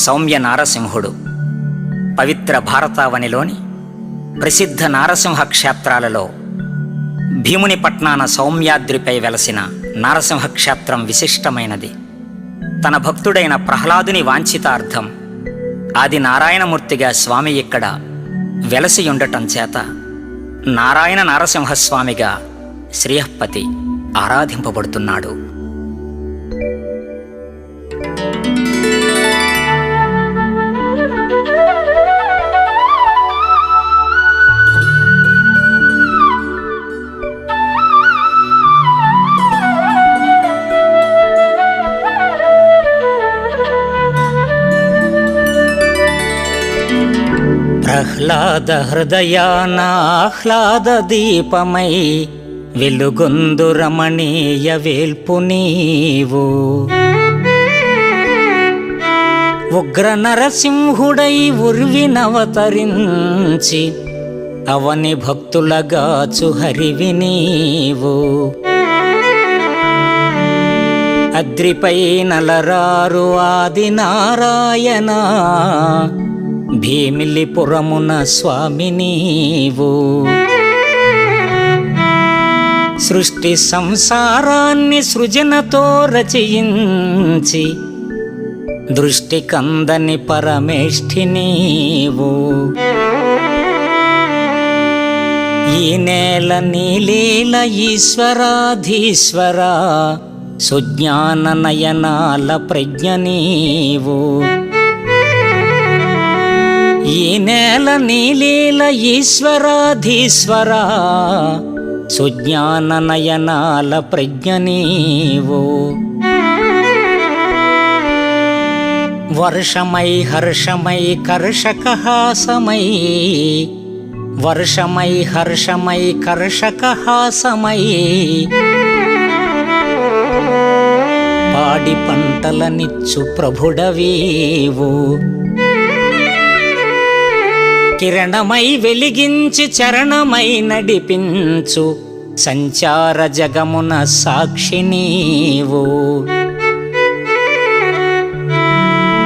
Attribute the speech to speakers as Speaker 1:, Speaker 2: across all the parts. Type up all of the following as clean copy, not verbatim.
Speaker 1: సౌమ్య నారసింహుడు పవిత్ర భారతావనిలోని ప్రసిద్ధ నారసింహ క్షేత్రాలలో భీముని పట్నాన సౌమ్యాద్రిపై వెలసిన నారసింహ క్షేత్రం విశిష్టమైనది. తన భక్తుడైన ప్రహ్లాదుని వాంఛితార్థం ఆది నారాయణమూర్తిగా స్వామి ఇక్కడ వెలసియుండటం చేత నారాయణ నారసింహస్వామిగా శ్రీహపతి ఆరాధింపబడుతున్నాడు. ప్రహ్లాద హృదయాన ఆహ్లాద దీపమై వెలుగొందు రమణీయ వేల్పు నీవు. ఉగ్ర నరసింహుడై ఉర్వినవతరించి అవని భక్తులగాచు హరివి నీవు. అద్రిపై నలరారు ఆది నారాయణ భీమిలిపురమున స్వామి నీవు. సృష్టి సంసారాన్ని సృజనతో రచయించి దృష్టి కందని పరమేష్ఠి నీవు. ఈ నేల నీలీల ఈశ్వరాధీశ్వర సుజ్ఞాన నయనాల ప్రజ్ఞ నీవు. ఈ నేల నీలీల ఈశ్వరాధీశ్వర సుజ్ఞాన నయనాల ప్రజ్ఞ నీవు. వర్షమై హర్షమై కర్షకహాసమై వర్షమై హర్షమై కర్షకహాసమై పాడి పంటలనిచ్చు ప్రభుడవీవు. కిరణమై వెలిగించి చరణమై నడిపించు సంచార జగమున సాక్షి నీవు.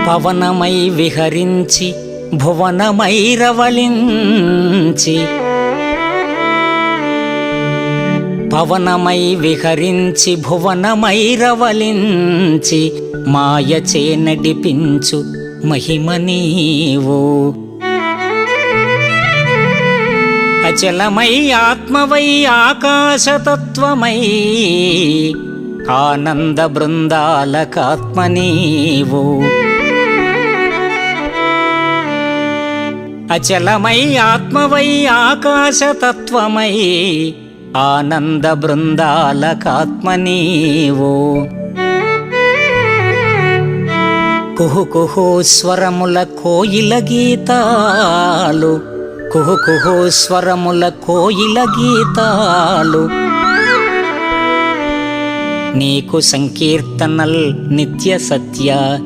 Speaker 1: పవనమై విహరించి భువనమై రవళించి పవనమై విహరించి భువనమై రవళించి మాయచే నడిపించు మహిమ నీవు. అచలమై ఆత్మవై ఆకాశతత్వమై ఆనంద బృందాలకాత్మ నీవు. అచలమై ఆత్మవై ఆకాశతత్వమై ఆనంద బృందాలకాత్మ నీవు. కుహు కుహు స్వరముల కోయిల గీతాలు కుహు కుహు స్వరముల కోయిల గీతాలు నీకు సంకీర్తనల్ నిత్య సత్య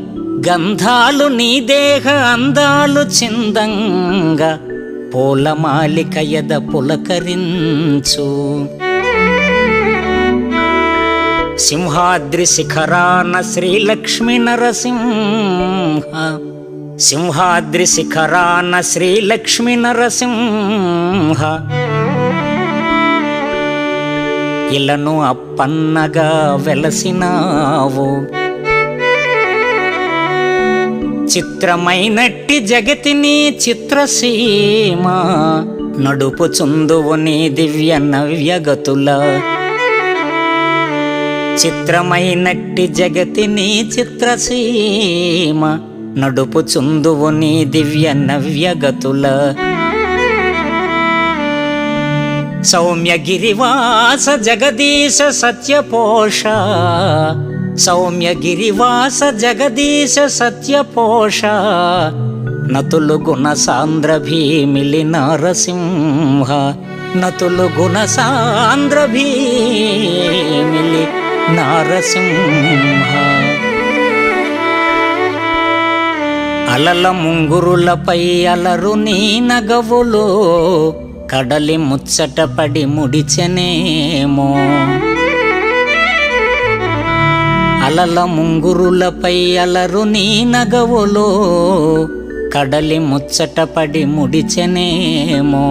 Speaker 1: గంధాలు నీ దేహ అందాలు చిందంగా పూలమాలిక యద పులకరించు. సింహాద్రి శిఖరాన శ్రీలక్ష్మీ నరసింహ సింహాద్రి శిఖరాన శ్రీలక్ష్మీ నరసింహ ఇలను అప్పన్నగా వెలసినావు. చిత్రమైనట్టి జగతిని చిత్రసీమ నడుపుచుందువు నీ దివ్య నవ్యగతుల. చిత్రమైనట్టి జగతిని చిత్రసీమ నడుపుచుందువు నీ దివ్య నవ్యగతుల. సౌమ్యగిరివాస జగదీశ సత్యపోష సౌమ్యగిరివాస జగదీశ సత్యపోష నతులు గుణ సాంద్ర భీమిలి నారసింహ నతులు గుణ సాంద్ర భీమిలి నారసింహ. అలల ముంగురులపై అలరు నీ నగవులు కడలి ముచ్చటపడి ముడిచెనేమో. అలల ముంగురులపై అలరు నీ నగవులో కడలి ముచ్చటపడి ముడిచెనేమో.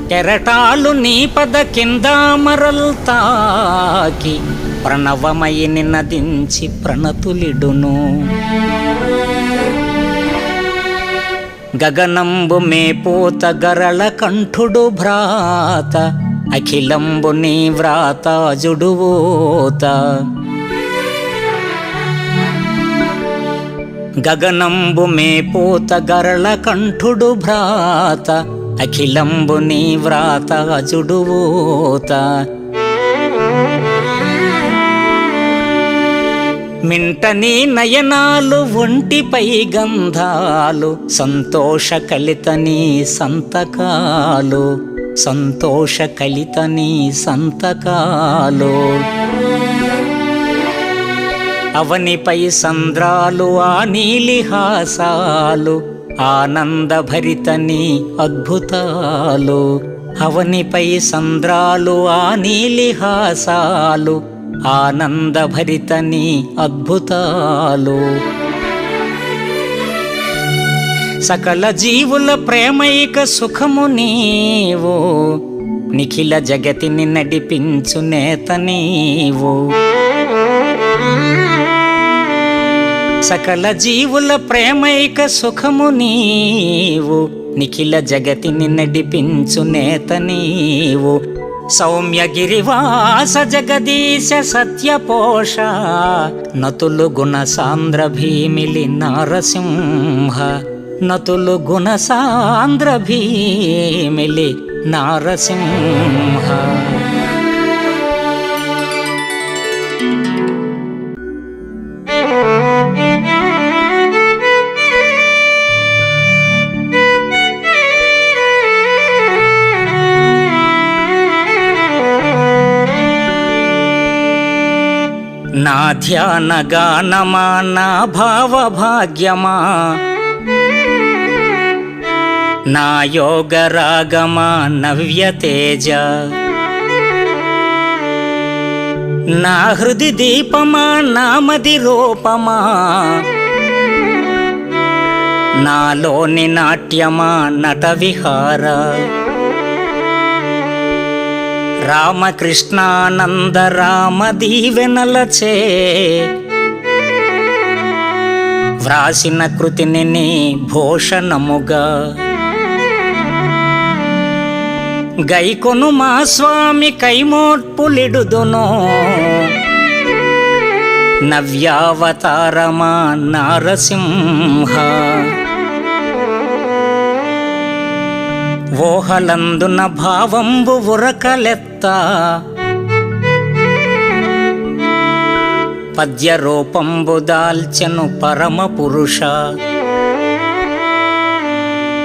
Speaker 1: కెరటాలు నీ పద కింద మరల్తాకి ప్రణవమయిని నదించి ప్రణతులిడును. గగనంబు మేపోత గరళ కంఠుడు భ్రాత అఖిలంబు నీ వ్రాత జుడువోత. గగనంబు మేపోత గరళ కంఠుడు భ్రాత అఖిలంబు నీ వ్రాత జుడువోత. మింటనీ నయనాలు ఒంటిపై గంధాలు సంతోష కలితనీ సంతకాలు సంతోష కలితనీ సంతకాలు. అవనిపై సంద్రాలు ఆ నీలిహాసాలు ఆనందభరితనీ అద్భుతాలు. అవనిపై సంద్రాలు ఆ నీలిహాసాలు ఆనందభరితనీ అద్భుతాలు. సకల జీవుల ప్రేమైక సుఖము నీవు నిఖిల జగతిని నడిపించు నేత నీవు. సకల జీవుల ప్రేమైక సుఖము నీవు నిఖిల జగతిని నడిపించు నేత నీవు. సౌమ్యగిరివాస జగదీశ సత్యపోష నతులు గుణసాంద్ర భీమిలి నారసింహ. నతులు గుణసాంద్ర భీమిలి నారసింహ. నా ధ్యాన గానమా నా భావ భాగ్యమా నా యోగ రాగమా నవ్య తేజ. నా హృది దీపమా నామది రూపమా నాలోని నాట్యమా నట విహార. రామకృష్ణానంద రామ దీవెనలచే వ్రాసిన కృతిని నీ భూషణముగా. గైకొను మా స్వామి కైమోట్పులిడుదును నవ్యావతారమా నారసింహ. ఓహలందున భావంబు ఉరకలెత్త పద్యరూపంబు దాల్చెను పరమ పురుష.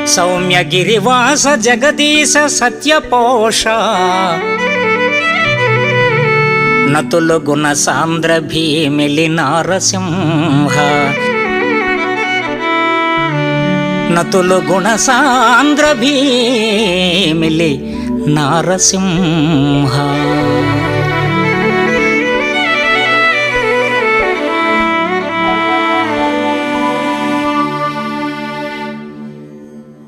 Speaker 1: సౌమ్యగిరివాస జగదీశ సత్యపోష నతులు గుణసాంద్ర భీమిలి నారసింహ. నతులు గుణసాంద్ర భీమిలి నారసింహ.